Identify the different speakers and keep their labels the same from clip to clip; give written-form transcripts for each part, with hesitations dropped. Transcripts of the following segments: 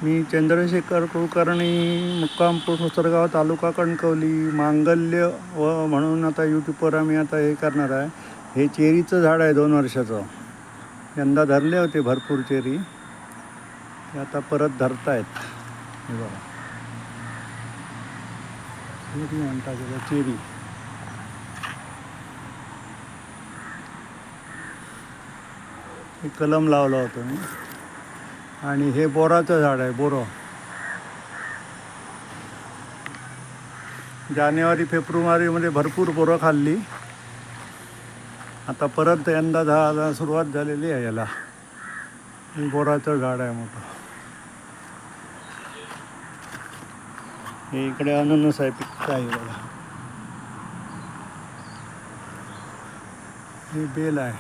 Speaker 1: मी चंद्रशेखर कुलकर्णी, मुक्काम पुसरगाव, तालुका कणकवली. मांगल्य व म्हणून आता यूट्यूबवर आम्ही आता हे करणार आहे. हे चेरीचं झाड आहे 2 वर्षाचं. यंदा धरले होते भरपूर चेरी, ते आता परत धरतायत. हे बघा, चेरी म्हणतात त्याला, चेरी. हे कलम लावला होता मी. आणि हे बोराचं झाड आहे, बोरं. जानेवारी फेब्रुवारीमध्ये भरपूर बोरं खाल्ली. आता परत यंदा सुरुवात झालेली आहे याला. हे बोराचं झाड आहे मोठं. हे इकडे अननस आहे, पिकत आहे बघा. हे बेल आहे,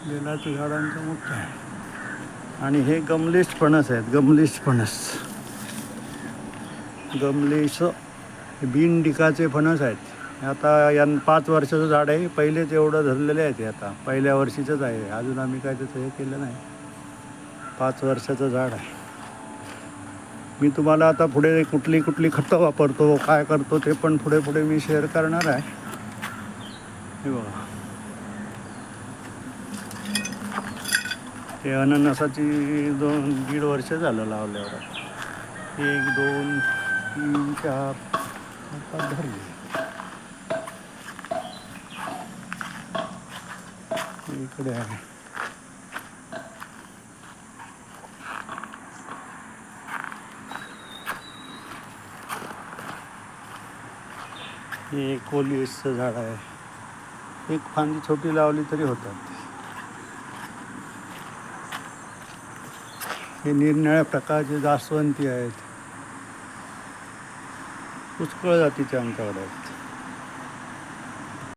Speaker 1: बेलाचं झाडांचं मोठं आहे. आणि हे गमलिश फणस आहेत, गमलिश फणस. गमलिश बिन डिकाचे फणस आहेत. आता 5 वर्षाचं झाड आहे. पहिलेच एवढं धरलेले आहे ते. आता पहिल्या वर्षीचंच आहे, अजून आम्ही काय त्याचं हे केलं नाही. 5 वर्षाचं झाड आहे. मी तुम्हाला आता पुढे कुठली खतं वापरतो, काय करतो, ते पण पुढे मी शेअर करणार आहे. हे बघा, ते अननसाची 2-1.5 वर्ष झालं लावल्यावर. 1 2 3 4 5 धरले. इकडे आहे. हे कोलिसचं झाड आहे. एक फांदी छोटी लावली तरी होतात. हे निरनिळ्या प्रकारचे जास्वंदी आहेत. पुष्कळ जातीचे आमच्याकडे आहेत.